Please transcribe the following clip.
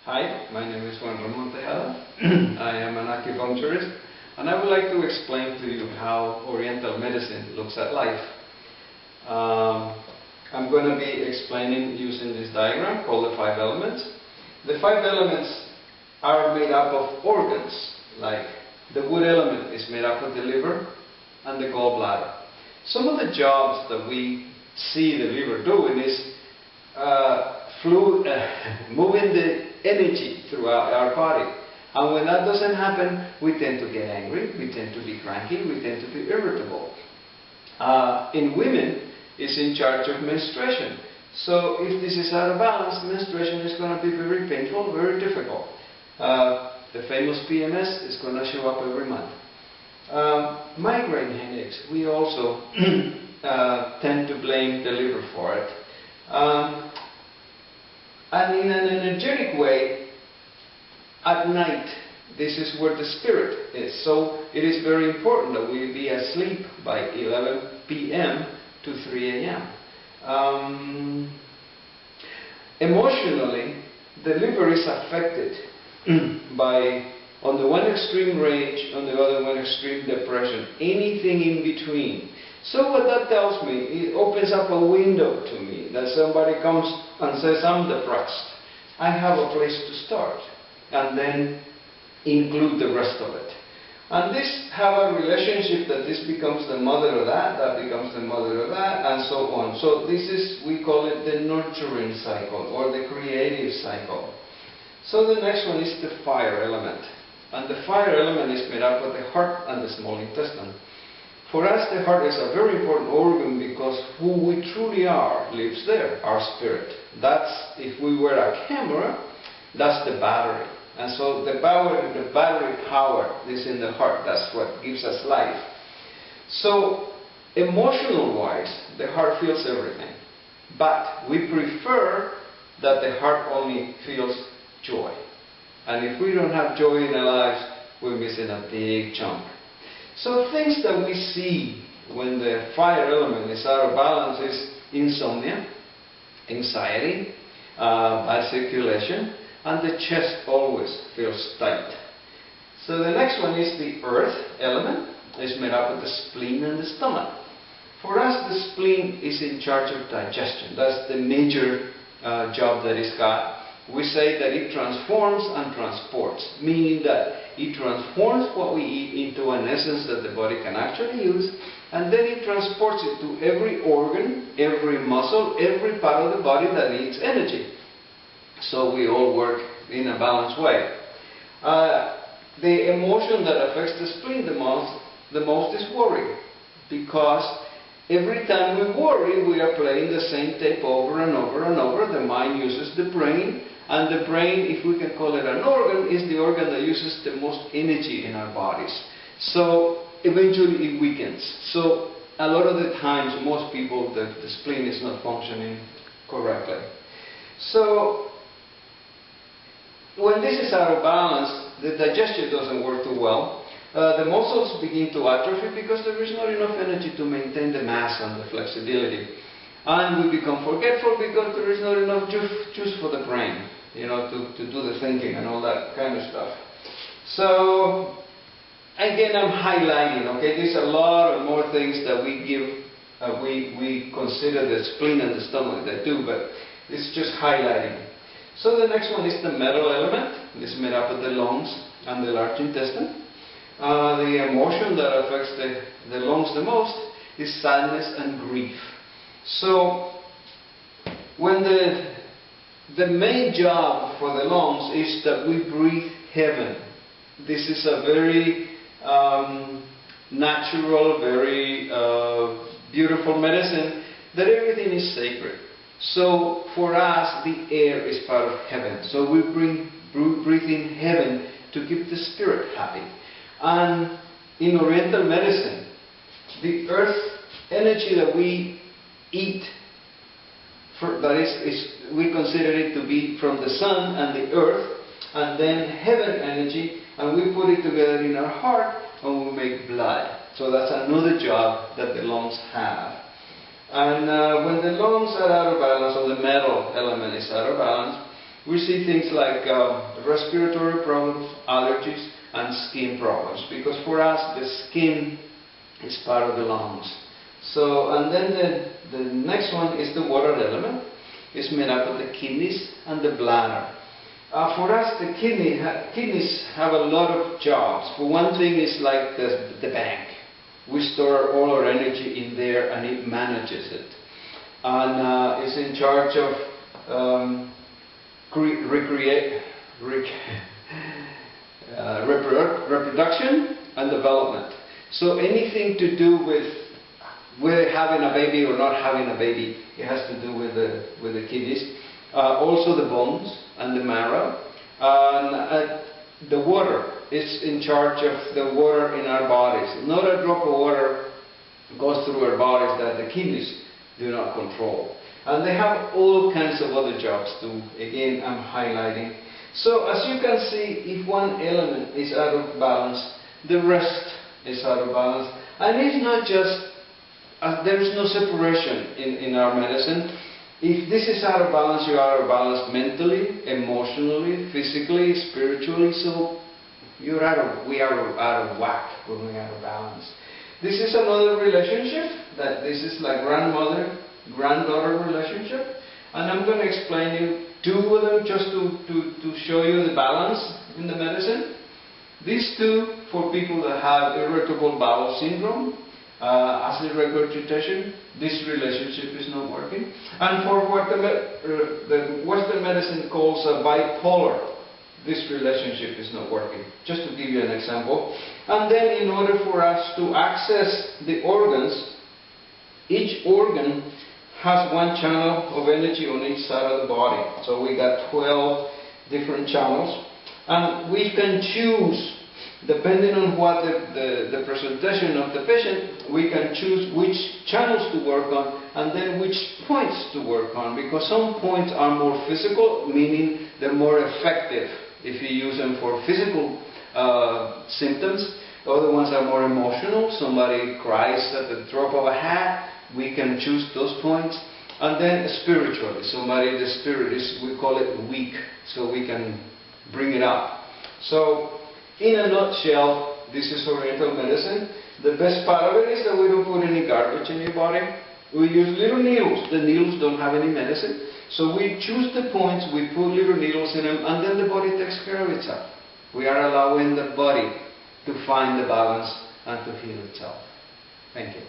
Hi, my name is Juan Ramon Tejada. I am an acupuncturist, and I would like to explain to you how Oriental medicine looks at life. I'm going to be explaining using this diagram called the 5 elements. The 5 elements are made up of organs, like the wood element is made up of the liver and the gallbladder. Some of the jobs that we see the liver doing is moving the energy throughout our body. And when that doesn't happen, we tend to get angry, we tend to be cranky, we tend to be irritable. In women, it's in charge of menstruation. So if this is out of balance, menstruation is going to be very painful, very difficult. The famous PMS is going to show up every month. Migraine headaches, we also tend to blame the liver for it. And in an energetic way, at night, this is where the spirit is. So it is very important that we be asleep by 11 p.m. to 3 a.m. Emotionally, the liver is affected by, on the one extreme rage, on the other one extreme depression, anything in between. So what that tells me, it opens up a window to me that somebody comes and says, I'm depressed. I have a place to start, and then include the rest of it. And this have a relationship that this becomes the mother of that, that becomes the mother of that, and so on. So this is, we call it the nurturing cycle, or the creative cycle. So the next one is the fire element. And the fire element is made up of the heart and the small intestine. For us, the heart is a very important organ because who we truly are lives there, our spirit. That's, if we were a camera, that's the battery. And so the battery power is in the heart. That's what gives us life. So, emotional-wise, the heart feels everything. But we prefer that the heart only feels joy. And if we don't have joy in our lives, we're missing a big chunk. So things that we see when the fire element is out of balance is insomnia, anxiety, bad circulation, and the chest always feels tight. So the next one is the earth element. It's made up of the spleen and the stomach. For us, the spleen is in charge of digestion. That's the major job that it's got. We say that it transforms and transports, meaning that it transforms what we eat into an essence that the body can actually use, and then it transports it to every organ, every muscle, every part of the body that needs energy. So we all work in a balanced way. The emotion that affects the spleen the most is worry, because every time we worry, we are playing the same tape over and over and over. The mind uses the brain, and the brain, if we can call it an organ, is the organ that uses the most energy in our bodies. So eventually it weakens. So a lot of the times, most people, the spleen is not functioning correctly. So when this is out of balance, the digestion doesn't work too well. The muscles begin to atrophy because there is not enough energy to maintain the mass and the flexibility. And we become forgetful because there is not enough juice for the brain, to do the thinking and all that kind of stuff. So, again, I'm highlighting, okay, there's a lot of more things that we give, we consider the spleen and the stomach that do, but it's just highlighting. So the next one is the metal element. It's made up of the lungs and the large intestine. The emotion that affects the lungs the most is sadness and grief. So, when the main job for the lungs is that we breathe heaven. This is a very natural, very beautiful medicine, that everything is sacred. So, for us, the air is part of heaven. So we breathe in heaven to keep the spirit happy. And in Oriental medicine, the earth energy that we eat, we consider it to be from the sun and the earth, and then heaven energy, and we put it together in our heart and we make blood. So that's another job that the lungs have. And when the lungs are out of balance, or the metal element is out of balance, we see things like respiratory problems, allergies, and skin problems. Because for us, the skin is part of the lungs. So, and then the next one is the water element. It's made up of the kidneys and the bladder. For us, the kidneys have a lot of jobs. For one thing, it's like the bank. We store all our energy in there, and it manages it. And it's in charge of reproduction and development. So anything to do with whether having a baby or not having a baby, it has to do with the kidneys. Also the bones and the marrow. And the water is in charge of the water in our bodies. Not a drop of water goes through our bodies that the kidneys do not control. And they have all kinds of other jobs too. Again, I'm highlighting. So as you can see, if one element is out of balance, the rest is out of balance. And it's not just, there is no separation in our medicine. If this is out of balance, you are out of balance mentally, emotionally, physically, spiritually. So we are out of whack when we are out of balance. This is another relationship. This is like grandmother-granddaughter relationship. And I'm going to explain you two of them just to show you the balance in the medicine. These two, for people that have irritable bowel syndrome, acid regurgitation, this relationship is not working. And for what the Western medicine calls a bipolar, this relationship is not working. Just to give you an example. And then in order for us to access the organs, each organ has one channel of energy on each side of the body. So we got 12 different channels. And we can choose, depending on what the presentation of the patient, we can choose which channels to work on and then which points to work on. Because some points are more physical, meaning they're more effective if you use them for physical symptoms. Other ones are more emotional. Somebody cries at the drop of a hat. We can choose those points. And then spiritually, the spirit is, we call it weak, so we can bring it up. So, in a nutshell, this is Oriental medicine. The best part of it is that we don't put any garbage in your body. We use little needles. The needles don't have any medicine. So we choose the points, we put little needles in them, and then the body takes care of itself. We are allowing the body to find the balance and to heal itself. Thank you.